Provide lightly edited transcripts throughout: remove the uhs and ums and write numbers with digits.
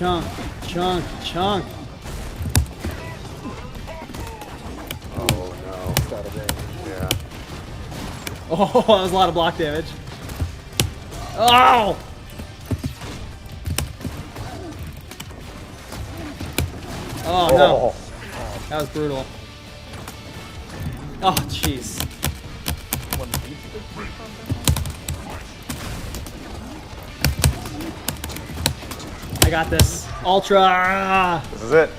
chunk, chunk, chunk. Oh no. It's out of range. Yeah. Oh, that was a lot of block damage. Oh! Oh no. That was brutal. Oh, jeez. I got this. Ultra! This is it.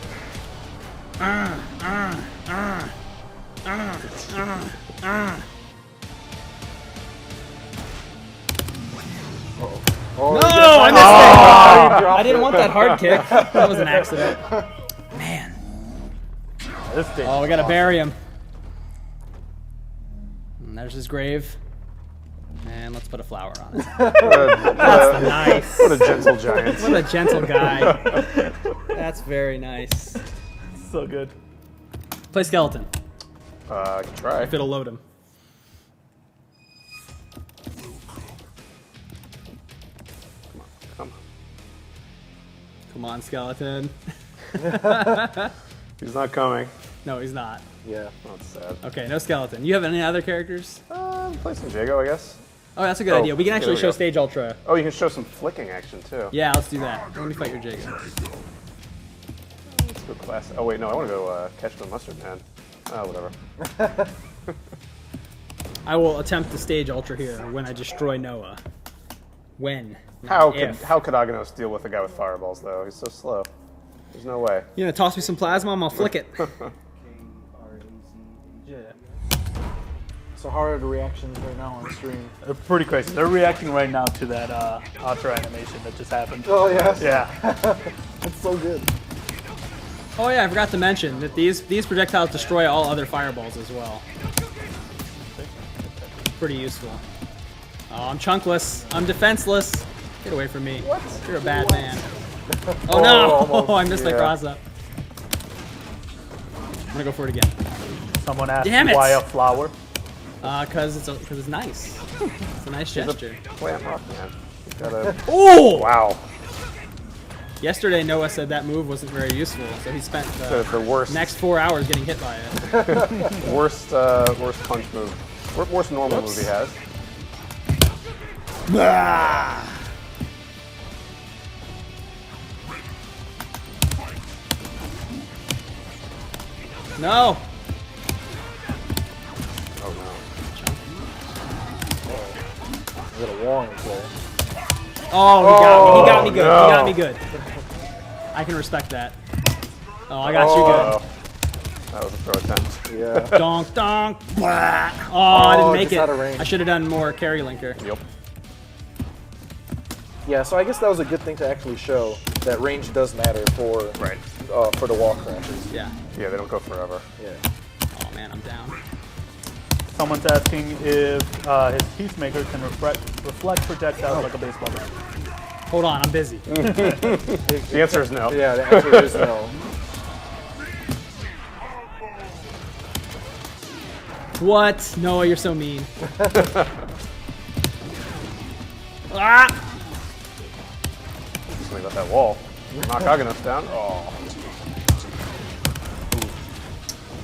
Oh, No, I missed it! dropped I didn't it. want that hard kick. That was an accident. Man. This thing. Oh, we gotta bury him. And there's his grave. And let's put a flower on it. That's nice. What a gentle giant. What a gentle guy. That's very nice. So good. Play skeleton, I can try. if it'll load him. Come Come on, skeleton. on. He's not coming. No, he's not. Yeah. That's sad. Okay, no skeleton. You have any other characters? Play some Jago, I guess. Oh, that's a good Oh, idea. We can there actually we show go. stage ultra. Oh, you can show some flicking action too. Yeah, let's do that. Let me fight your Jago. Let's go class. Oh wait, no, I want to go catch the mustard man. Oh, whatever. I will attempt the stage ultra here when I destroy Noah. When? How not could if. Aganos deal with a guy with fireballs though? He's so slow. There's no way. You gonna toss me some plasma? I'll flick it. Yeah. So how are the reactions right now on stream? They're pretty crazy. They're reacting right now to that outro animation that just happened. Oh yes. Yeah. It's so good. Oh yeah, I forgot to mention that these projectiles destroy all other fireballs as well. Pretty useful. Oh, I'm chunkless. I'm defenseless. Get away from me. What? You're a bad man. Oh no! almost. I missed that Yeah. cross up. I'm gonna go for it again. Someone asked Damn it! why a flower. Cause it's nice. It's a nice gesture. Plant rock man. You gotta. Oh! Wow. Yesterday Noah said that move wasn't very useful, so he spent The worst. next 4 hours getting hit by it. Worst punch move. Worst normal move he has. No! Oh no. Is it a wall in play? Oh, he got me. He got me good. no. He got me good. I can respect that. Oh, I got you Oh. That was a throw attempt. Yeah. good. Donk, donk. Blah. Oh, I didn't make just out of it. range. I should have done more carry linker. Yep. Yeah. So I guess that was a good thing to actually show that range does matter for Right. for the wall crashes. Yeah. Yeah, they don't go forever. Yeah. Oh man, I'm down. Someone's asking if his peacemaker can reflect projectiles like a baseball bat. Hold on, I'm busy. The answer is no. Yeah. The answer is no. What? Noah, you're so mean. Ah! Something about that wall. Knock Aganos down. Oh.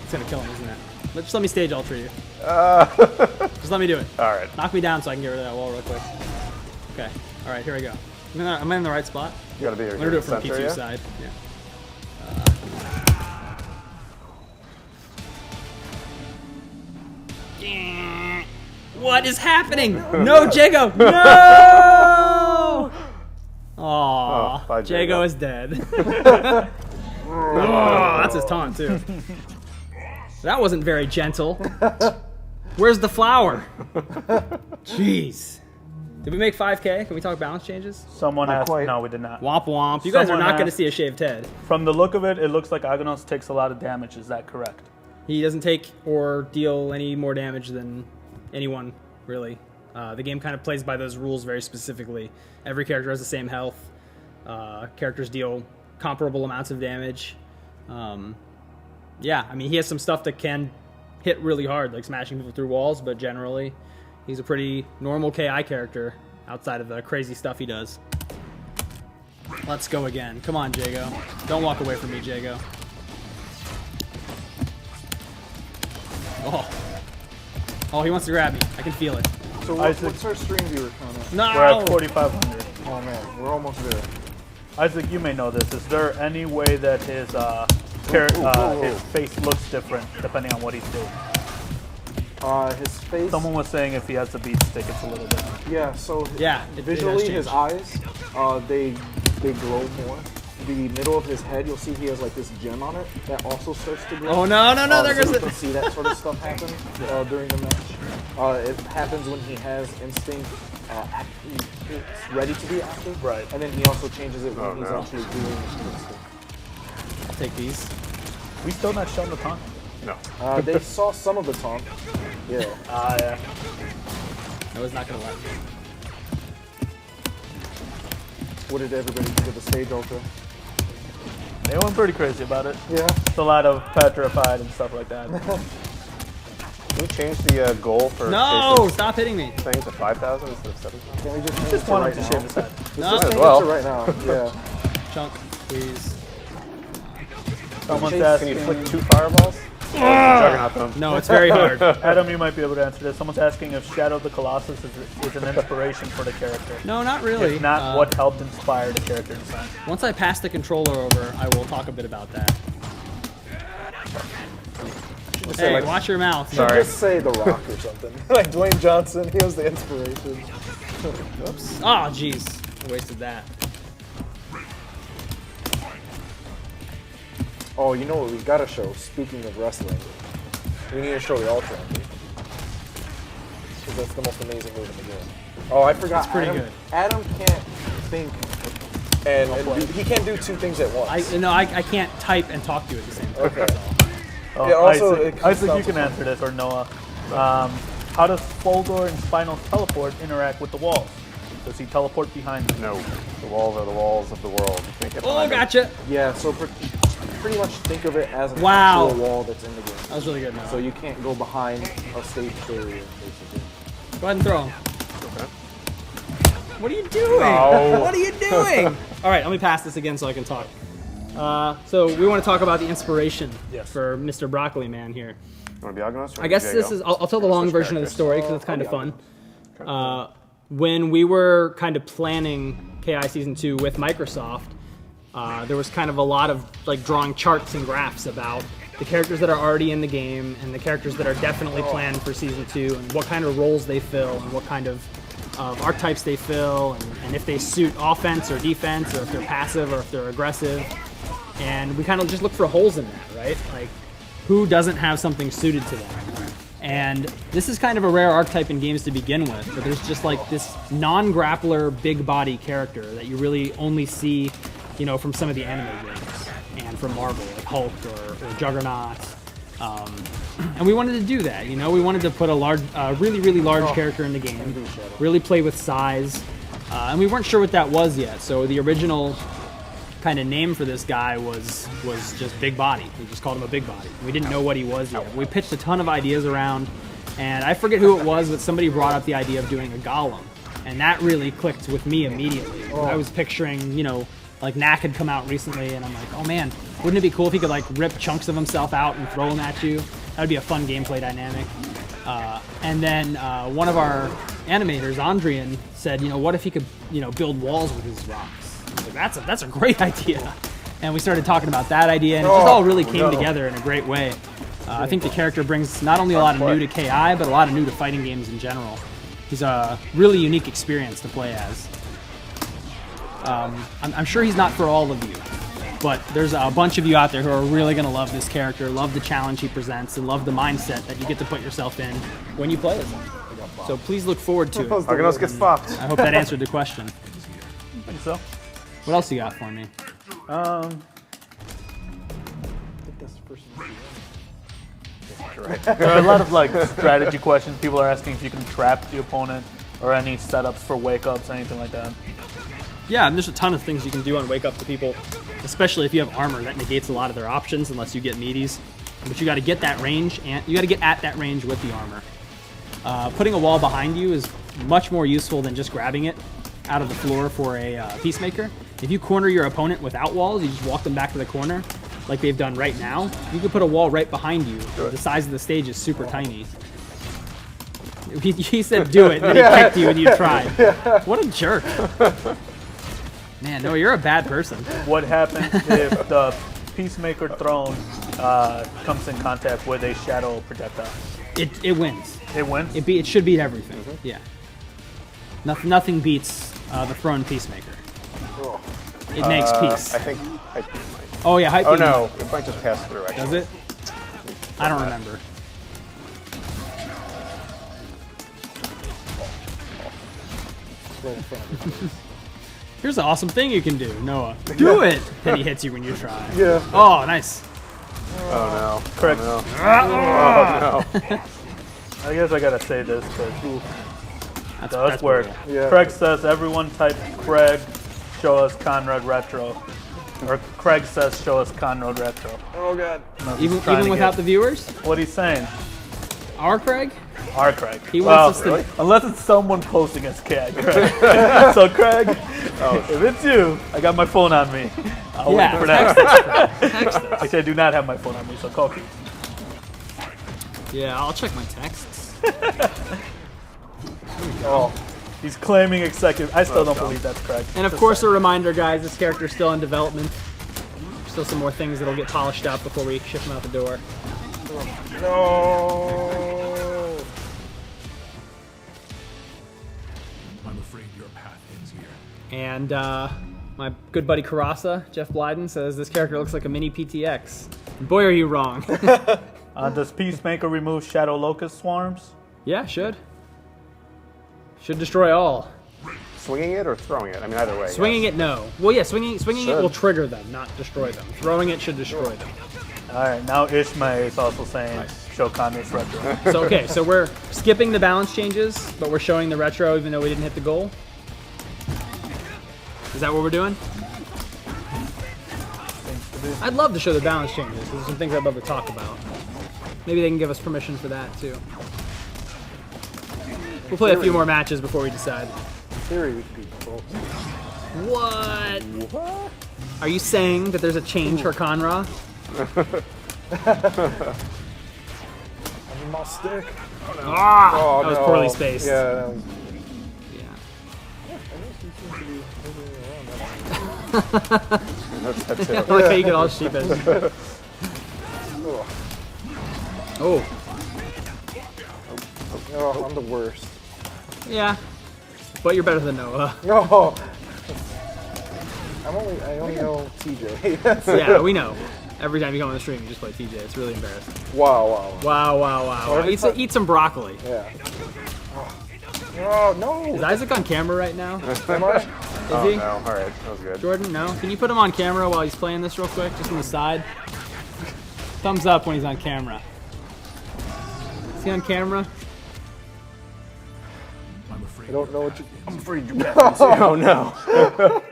It's gonna kill him, isn't it? Just let me stage ultra you. Just let me do it. All right. Knock me down so I can get rid of that wall real quick. Okay. All right, here we go. Am I in the right spot? You gotta be here. I'm gonna do it from center, P2 yeah? side. Yeah. What is happening? No, Jago! No! Aww, bye, Jago Jago. is dead. Oh, that's his taunt too. That wasn't very gentle. Where's the flower? Jeez. Did we make 5K? Can we talk balance changes? Someone asked. quite. No, we did not. Womp womp. You guys are Someone not going to asked- see a shaved head. From the look of it, it looks like Aganos takes a lot of damage. Is that correct? He doesn't take or deal any more damage than anyone, really. The game kind of plays by those rules very specifically. Every character has the same health. Characters deal comparable amounts of damage. Yeah, I mean, he has some stuff that can hit really hard, like smashing people through walls, but generally, he's a pretty normal KI character outside of the crazy stuff he does. Let's go again. Come on, Jago. Don't walk away from me, Jago. Oh. Oh, he wants to grab me. I can feel it. So what's our stream viewer count at? No! We're at 4,500. Oh man, we're almost there. Isaac, you may know this. Is there any way that his his face looks different depending on what he's doing? His face. Someone was saying if he has the beat stick, it's a little different. Yeah. So Yeah, it visually, has his eyes, they glow more. The middle of his head, you'll see he has like this gem on it that also starts to glow. Oh, no, no, no, there so goes you it. can see that sort of stuff happen during the match. It happens when he has instinct it's ready to be active. Right. And then he also changes it when he's no. actually doing instinct. I'll take these. We still not shown the taunt. No. They saw some of the taunt. Yeah. Yeah. I was not going to let you. What did everybody think of the stage ultra? They went pretty crazy about it. Yeah. It's a lot of petrified and stuff like that. Can we change the goal for No! Jason's Stop hitting me. thing to 5,000 instead of 7,000? Can we just change Just it to want right him to now? shave his head. No. Just Might as change well. it to right now. Yeah. Chunk, please. Someone's Can asking. Can you flick 2 fireballs? Juggernaut them. No, it's very hard. Adam, you might be able to answer this. Someone's asking if Shadow the Colossus is an inspiration for the character. No, not really. If not, what helped inspire the character design? Once I pass the controller over, I will talk a bit about that. say, Hey, like, watch your mouth. Sorry. Just say The Rock or something. Like Dwayne Johnson, he was the inspiration. Oops. Oh, jeez. I wasted that. Oh, you know what we gotta show? Speaking of wrestling, we need to show the Ultra Entry. Because that's the most amazing move in the game. Oh, I forgot. It's pretty Adam, good. Adam can't think, and he can't do 2 things at once. I can't type and talk to you at the same time. Okay. Oh, Yeah, also, it Isaac, comes Isaac, down you to can answer this, or Noah. How does Foldor and Spinal Teleport interact with the walls? Does he teleport behind them? No. The walls are the walls of the world. You can't get Oh, behind them. gotcha. Yeah, so pretty much think of it as an Wow. actual wall that's in the game. That was really good. So you can't go behind a stage barrier, basically. Go ahead and throw him. Okay. What are you doing? No. What are you doing? All right, let me pass this again so I can talk. So we want to talk about the inspiration for Mr. Broccoli Man here. You want to be Aganos? Or I guess Jago? this is. I'll tell the long Switch version of the characters. story because it's kind of fun. When we were kind of planning KI Season 2 with Microsoft, there was kind of a lot of like drawing charts and graphs about the characters that are already in the game and the characters that are definitely planned for Season 2 and what kind of roles they fill and what kind of archetypes they fill and if they suit offense or defense or if they're passive or if they're aggressive. And we kind of just look for holes in that, right? Like, who doesn't have something suited to them? And this is kind of a rare archetype in games to begin with, but there's just like this non-grappler, big body character that you really only see, you know, from some of the anime games and from Marvel, like Hulk or Juggernaut. And we wanted to do that, you know, we wanted to put a large, really, really large character in the game, really play with size, and we weren't sure what that was yet. So the original kind of name for this guy was just Big Body. We just called him a Big Body. We didn't know what he was yet. We pitched a ton of ideas around, and I forget who it was, but somebody brought up the idea of doing a golem, and that really clicked with me immediately. I was picturing, you know, like Knack had come out recently, and I'm like, oh man, wouldn't it be cool if he could like rip chunks of himself out and throw them at you? That'd be a fun gameplay dynamic. And then one of our animators, Andrian, said, you know, what if he could, you know, build walls with his rocks? Like, that's a great idea. And we started talking about that idea, and it just all really came together in a great way. I think the character brings not only a lot of new to KI, but a lot of new to fighting games in general. He's a really unique experience to play as. I'm sure he's not for all of you, but there's a bunch of you out there who are really going to love this character, love the challenge he presents, and love the mindset that you get to put yourself in when you play as him. So please look forward to it. Aganos gets fucked. I hope that answered the question. I think so. What else you got for me? I think that's the first one. There are a lot of like strategy questions. People are asking if you can trap the opponent or any setups for wake-ups, anything like that. Yeah, and there's a ton of things you can do on Wake Up to people, especially if you have armor. That negates a lot of their options unless you get meaties. But you got to get that range, and you got to get at that range with the armor. Putting a wall behind you is much more useful than just grabbing it out of the floor for a Peacemaker. If you corner your opponent without walls, you just walk them back to the corner, like they've done right now. You could put a wall right behind you. The size of the stage is super tiny. He said do it, and then he kicked you and you tried. What a jerk. Man, no, you're a bad person. What happens if the Peacemaker throne comes in contact with a shadow projectile? It wins. It wins? It should beat everything. Yeah. Nothing beats the thrown Peacemaker. It makes peace. I think Hype Beam might. Oh yeah, Hype Oh Beam. no, it might just pass through. Actually. Does it? I don't remember. Here's an awesome thing you can do, Noah. Do it! And he hits you when you try. Yeah. Oh, nice. Oh no. Correct. Oh no. Oh no. I guess I gotta say this, but That's does work. brutal. Yeah. Craig says everyone type Craig, show us Conrad Retro. Or Craig says show us Conrad Retro. Oh god. Even without the viewers? What he's saying? Our Craig? Our Craig. He wants us to. Unless it's someone posting as Craig. So Craig, if it's you, I got my phone on me. I'll wait for that. Text us. Actually, I do not have my phone on me, so call me. Yeah, I'll check my texts. Oh. He's claiming executive. I still don't believe that's Craig. And of course, a reminder, guys, this character's still in development. Still some more things that'll get polished up before we ship him out the door. No. I'm afraid your path ends here. And my good buddy Karasa, Jeff Blyden, says this character looks like a mini PTX. Boy, are you wrong. Does Peacemaker remove Shadow Locust swarms? Yeah, should. Should destroy all. Swinging it or throwing it? I mean, either way. Swinging yes. it, no. Well, yeah, swinging it Should. will trigger them, not destroy them. Throwing it should destroy them. Alright, now Ishmael is also saying show Conrad's Retro. So, okay, so we're skipping the balance changes, but we're showing the retro even though we didn't hit the goal. Is that what we're doing? I'd love to show the balance changes. There's some things I'd love to talk about. Maybe they can give us permission for that, too. We'll play a few more matches before we decide. In theory, we could be close. What? Are you saying that there's a change for Conra? I'm in my stick. Ah! Oh, That was no. poorly spaced. Yeah, that was. Yeah. That's I it. like how you get all sheepish. Oh, Oh, I'm the worst. yeah. But you're better than Noah. No. I only know TJ. Yeah, we know. Every time you come on the stream, you just play TJ. It's really embarrassing. Wow. Wow. every time- Eat some broccoli. Yeah. Oh, no. Is Isaac on camera right now? Is Am I? he? Oh no. All right, that was good. Jordan, no? Can you put him on camera while he's playing this real quick? Just on the side? Thumbs up when he's on camera. Is he on camera? I'm afraid I don't know what you. I'm afraid you Oh no.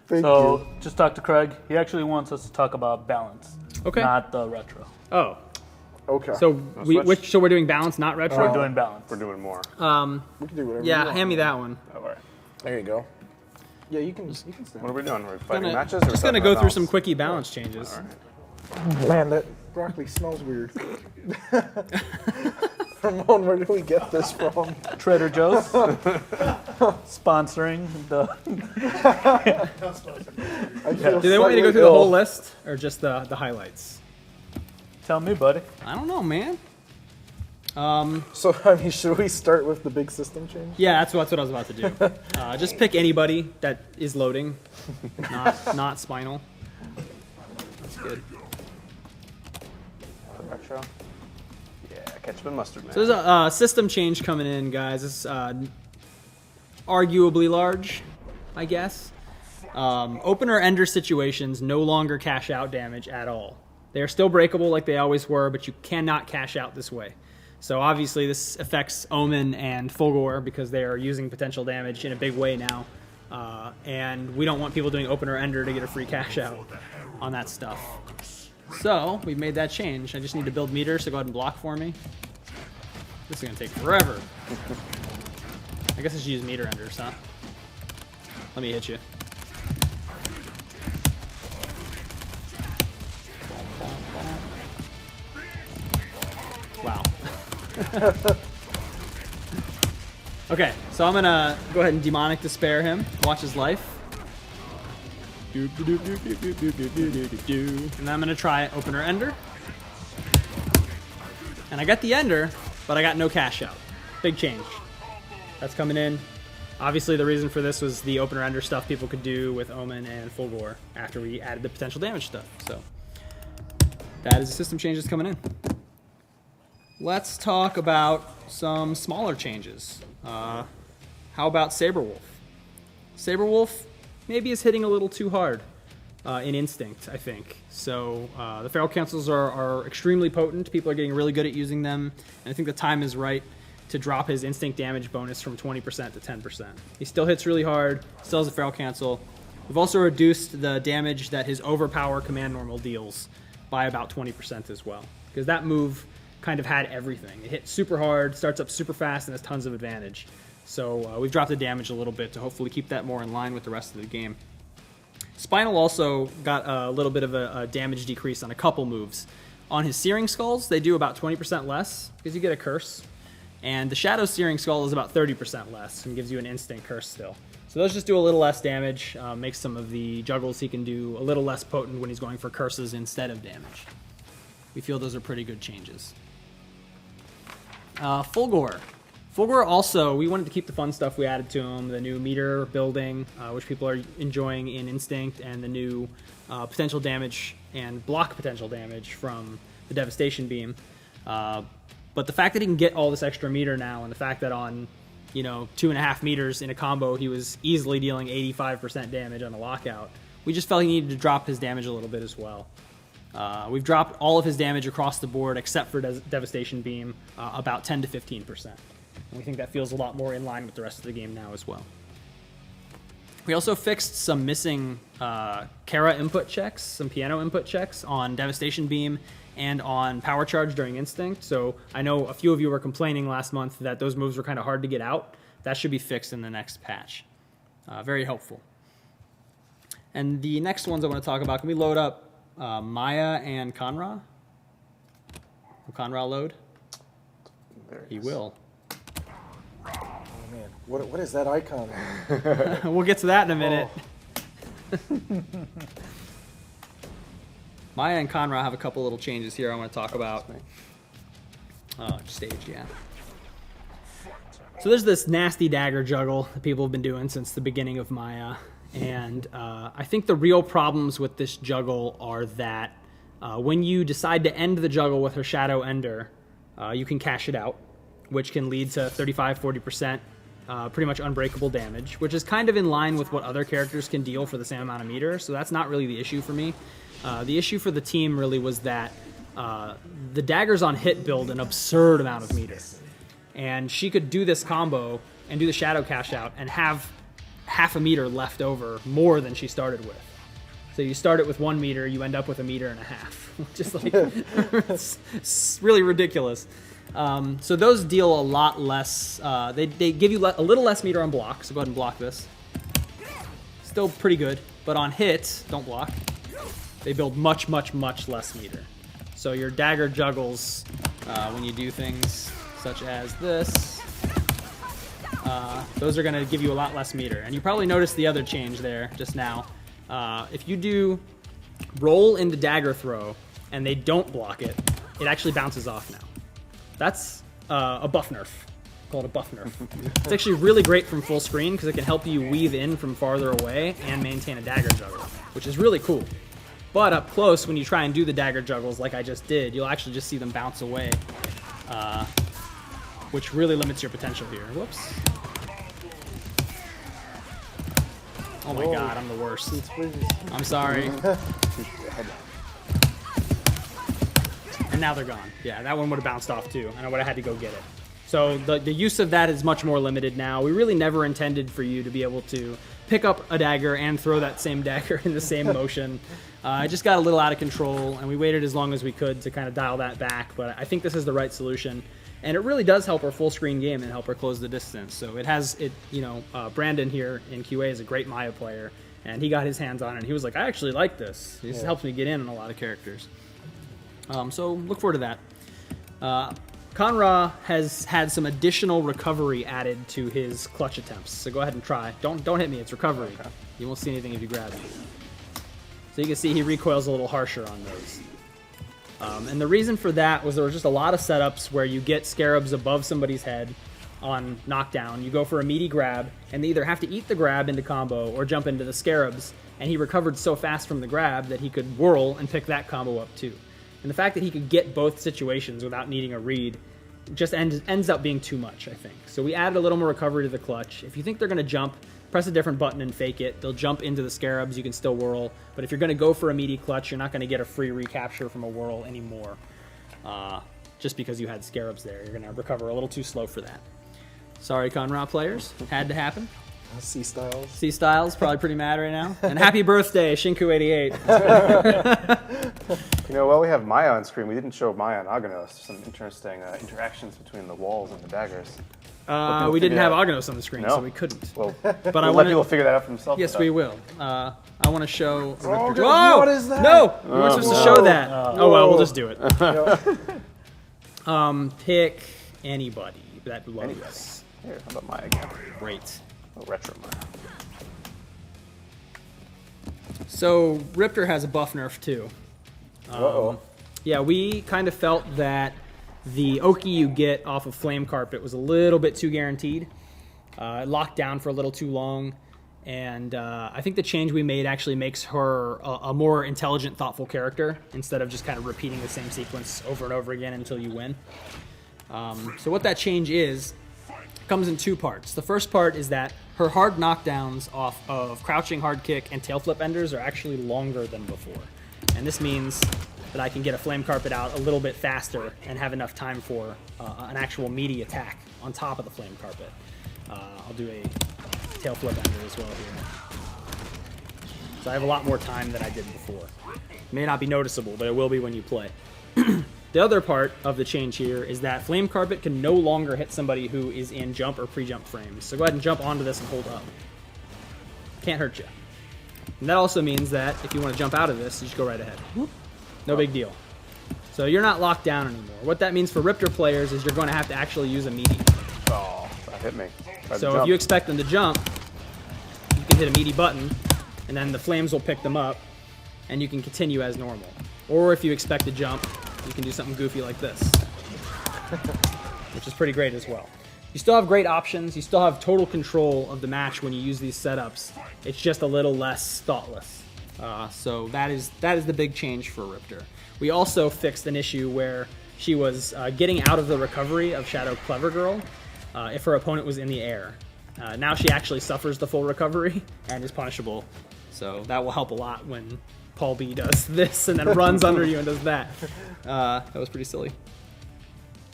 Thank So, just talk to Craig. He actually wants us to talk about balance, Okay. not the retro. Oh. you. Okay. So switch? so we're doing balance, not retro? We're doing balance. We're doing more. we can do whatever. Yeah, you want. hand me that one. All right. There you go. Yeah, you can stand. What are we doing? We're fighting Gonna- matches. Or just we're gonna talking go about through some balance? quickie balance changes. All right. Man, that broccoli smells weird. Ramon, where did we get this from? Trader Joe's sponsoring the. I feel Do they want me to go slightly through the whole ill. list or just the highlights? Tell me, buddy. I don't know, man. So, I mean, should we start with the big system change? Yeah, that's what I was about to do. Just pick anybody that is loading, not spinal. That's good. Retro. Yeah, ketchup and mustard, man. So there's a system change coming in, guys. It's arguably large, I guess. Opener ender situations no longer cash out damage at all. They are still breakable like they always were, but you cannot cash out this way. So obviously this affects Omen and Fulgore because they are using potential damage in a big way now. And we don't want people doing opener ender to get a free cash out on that stuff. So we've made that change. I just need to build meters, so go ahead and block for me. This is going to take forever. I guess I should use meter enders, huh? Let me hit you. Okay, so I'm gonna go ahead and demonic despair him. Watch his life. And then I'm gonna try opener ender. And I got the ender, but I got no cash out. Big change. That's coming in. Obviously, the reason for this was the opener ender stuff people could do with Omen and Fulgore after we added the potential damage stuff. So that is the system changes coming in. Let's talk about some smaller changes. How about Saberwolf? Saberwolf maybe is hitting a little too hard in Instinct, I think. So the Feral Cancels are extremely potent. People are getting really good at using them. And I think the time is right to drop his Instinct damage bonus from 20% to 10%. He still hits really hard, still has a Feral Cancel. We've also reduced the damage that his Overpower command normal deals by about 20% as well. Because that move kind of had everything. It hits super hard, starts up super fast, and has tons of advantage. So we've dropped the damage a little bit to hopefully keep that more in line with the rest of the game. Spinal also got a little bit of a damage decrease on a couple moves. On his Searing Skulls, they do about 20% less because you get a curse. And the Shadow Searing Skull is about 30% less and gives you an instant curse still. So those just do a little less damage, makes some of the juggles he can do a little less potent when he's going for curses instead of damage. We feel those are pretty good changes. Fulgore. Fulgore also, we wanted to keep the fun stuff we added to him, the new meter building, which people are enjoying in Instinct, and the new potential damage and block potential damage from the Devastation Beam. But the fact that he can get all this extra meter now, and the fact that on 2.5 meters in a combo, he was easily dealing 85% damage on a lockout, we just felt he needed to drop his damage a little bit as well. We've dropped all of his damage across the board, except for Devastation Beam, about 10 to 15%. And we think that feels a lot more in line with the rest of the game now as well. We also fixed some missing Kara input checks, some piano input checks on Devastation Beam and on Power Charge during Instinct. So I know a few of you were complaining last month that those moves were kind of hard to get out. That should be fixed in the next patch. Very helpful. And the next ones I want to talk about, can we load up Maya and Conra? Will Conra load? He will. Oh man, what is that icon? We'll get to that in a minute. Oh. Maya and Conra have a couple little changes here I want to talk about. Stage, yeah. So there's this nasty dagger juggle that people have been doing since the beginning of Maya. And I think the real problems with this juggle are that when you decide to end the juggle with her Shadow Ender, you can cash it out, which can lead to 35-40% pretty much unbreakable damage, which is kind of in line with what other characters can deal for the same amount of meter, so that's not really the issue for me. The issue for the team really was that the daggers on hit build an absurd amount of meter. And she could do this combo and do the Shadow Cash Out and have half a meter left over, more than she started with. So you start it with 1 meter, you end up with 1.5 meters, just like it's really ridiculous. So those deal a lot less. They give you a little less meter on block, so go ahead and block this. Still pretty good, but on hit, don't block. They build much, much, much less meter. So your dagger juggles, when you do things such as this, those are going to give you a lot less meter. And you probably noticed the other change there just now. If you do roll into dagger throw and they don't block it, it actually bounces off now. That's a buff nerf. Call it a buff nerf. It's actually really great from full screen because it can help you weave in from farther away and maintain a dagger juggle, which is really cool. But up close, when you try and do the dagger juggles like I just did, you'll actually just see them bounce away, which really limits your potential here. Whoops. Oh my god, I'm the worst. I'm sorry. And now they're gone. Yeah, that one would have bounced off too, and I would have had to go get it. So the use of that is much more limited now. We really never intended for you to be able to pick up a dagger and throw that same dagger in the same motion. It just got a little out of control, and we waited as long as we could to kind of dial that back, but I think this is the right solution. And it really does help our full screen game and help her close the distance. So it has, Brandon here in QA is a great Maya player, and he got his hands on it, and he was like, I actually like this. This helps me get in on a lot of characters. So look forward to that. Conra has had some additional recovery added to his clutch attempts, so go ahead and try. Don't hit me, it's recovery. Okay. You won't see anything if you grab me. So you can see he recoils a little harsher on those. And the reason for that was there were just a lot of setups where you get scarabs above somebody's head on knockdown. You go for a meaty grab, and they either have to eat the grab into combo or jump into the scarabs, and he recovered so fast from the grab that he could whirl and pick that combo up too. And the fact that he could get both situations without needing a read just ends up being too much, I think. So we added a little more recovery to the clutch. If you think they're going to jump, press a different button and fake it. They'll jump into the scarabs. You can still whirl. But if you're going to go for a meaty clutch, you're not going to get a free recapture from a whirl anymore. Just because you had scarabs there. You're going to recover a little too slow for that. Sorry, Conra players. Had to happen. C Styles. C Styles, probably pretty mad right now. And happy birthday, Shinku88. While we have Maya on screen, we didn't show Maya and Aganos. Some interesting interactions between the walls and the daggers. We didn't have Aganos on the screen, so we couldn't. Well, but I want people to figure that out for themselves. Yes, we will. I want to show. Whoa! What is that? No, we weren't supposed to show that. Oh well, we'll just do it. Pick anybody that loves. Here, how about Maya again? Great. Retro Maya. So Riptor has a buff nerf too. Yeah, we kind of felt that the Oki you get off of Flame Carpet was a little bit too guaranteed. It locked down for a little too long, and I think the change we made actually makes her a more intelligent, thoughtful character instead of just kind of repeating the same sequence over and over again until you win. So what that change is comes in two parts. The first part is that her hard knockdowns off of crouching hard kick and tail flip enders are actually longer than before. And this means that I can get a Flame Carpet out a little bit faster and have enough time for an actual meaty attack on top of the Flame Carpet. I'll do a tail flip ender as well here. So I have a lot more time than I did before. It may not be noticeable, but it will be when you play. The other part of the change here is that Flame Carpet can no longer hit somebody who is in jump or pre-jump frames. So go ahead and jump onto this and hold up. Can't hurt you. And that also means that if you want to jump out of this, you just go right ahead. No big deal. So you're not locked down anymore. What that means for Riptor players is you're going to have to actually use a meaty. Oh, that hit me. So if you expect them to jump, you can hit a meaty button, and then the flames will pick them up, and you can continue as normal. Or if you expect to jump, you can do something goofy like this, which is pretty great as well. You still have great options. You still have total control of the match when you use these setups. It's just a little less thoughtless. So that is the big change for Riptor. We also fixed an issue where she was getting out of the recovery of Shadow Clever Girl if her opponent was in the air. Now she actually suffers the full recovery and is punishable. So that will help a lot when Paul B does this and then runs under you and does that. That was pretty silly.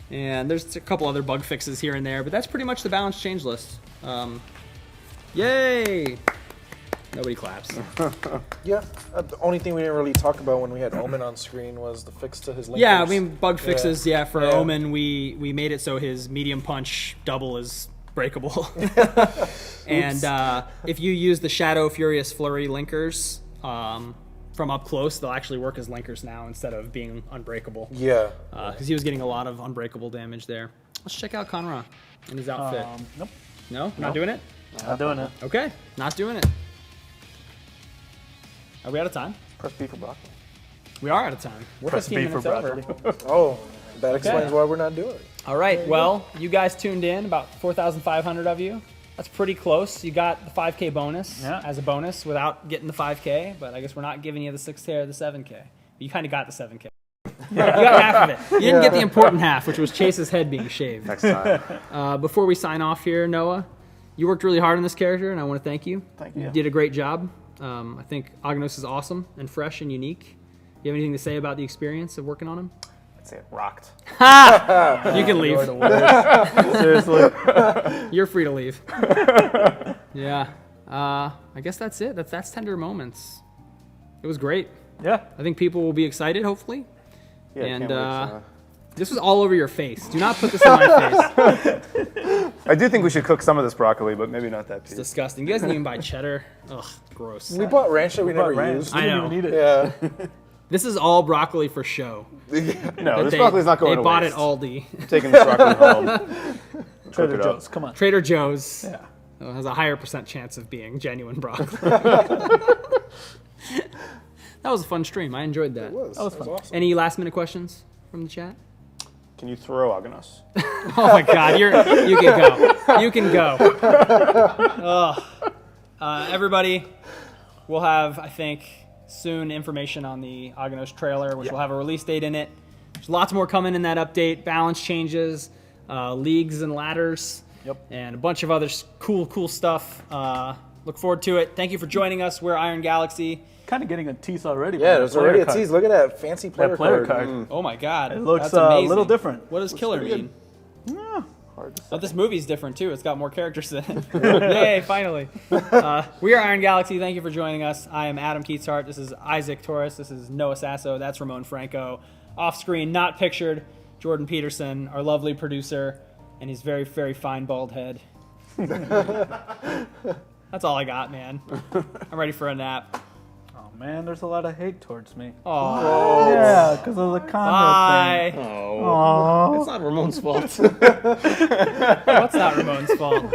And there's a couple other bug fixes here and there, but that's pretty much the balanced change list. Yay! Nobody claps. Yeah, the only thing we didn't really talk about when we had Omen on screen was the fix to his linkers. Yeah, I mean, bug fixes, for Omen, we made it so his medium punch double is breakable. And if you use the Shadow Furious Flurry linkers from up close, they'll actually work as linkers now instead of being unbreakable. Yeah. Because he was getting a lot of unbreakable damage there. Let's check out Conra and his outfit. Nope. No? Not doing it? Not doing it. Okay, not doing it. Are we out of time? Press B for broccoli. We are out of time. We're Press 15 B for minutes over. broccoli. Oh, that explains why we're not doing it. All right, well, you guys tuned in, about 4,500 of you. That's pretty close. You got the 5K bonus as a bonus without getting the 5K, but I guess we're not giving you the 6K or the 7K. You kind of got the 7K. You got half of it. You didn't get the important half, which was Chase's head being shaved. Next time. Before we sign off here, Noah, you worked really hard on this character, and I want to thank you. Thank you. You did a great job. I think Aganos is awesome and fresh and unique. You have anything to say about the experience of working on him? I'd say it rocked. You can leave. Seriously. You're free to leave. Yeah. I guess that's it. That's Tender Moments. It was great. Yeah. I think people will be excited, hopefully. Yeah, And can't wait, this was all over your face. Do not put this on my face. I do think we should cook some of this broccoli, but maybe not that It's piece. disgusting. You guys didn't even buy cheddar. Ugh, gross. We bought ranch that we never ranch. used. I know. Didn't even need it. Yeah. This is all broccoli for show. No, That this broccoli's not going They to bought waste. at Aldi. I'm taking this broccoli home. Trader it up. Joe's. Come on. Trader Joe's Yeah. has a higher % chance of being genuine broccoli. That was a fun stream. I enjoyed that. It was. was It fun. awesome. Any last minute questions from the chat? Can you throw Aganos? Oh my God, you can go. You can go. Everybody, we'll have, I think, soon information on the Aganos trailer, which will have a release date in it. There's lots more coming in that update. Balance changes, leagues and ladders, Yep. and a bunch of other cool stuff. Look forward to it. Thank you for joining us. We're Iron Galaxy. Kind of getting a tease already. Yeah, from there's the already a player tease. Look at that fancy player, That player card. card. Oh my God, It looks that's a amazing. little different. What does killer pretty mean? Yeah. Hard to say. But this movie's different too. It's got more characters in it. Yay, finally. We are Iron Galaxy. Thank you for joining us. I am Adam Keatshart. This is Isaac Torres. This is Noah Sasso. That's Ramon Franco. Off screen, not pictured, Jordan Peterson, our lovely producer, and his very, very fine bald head. That's all I got, man. I'm ready for a nap. Oh man, there's a lot of hate towards me. Oh, Yeah, because of the comment thing. bye. Aww. It's not Ramon's fault. What's not Ramon's fault?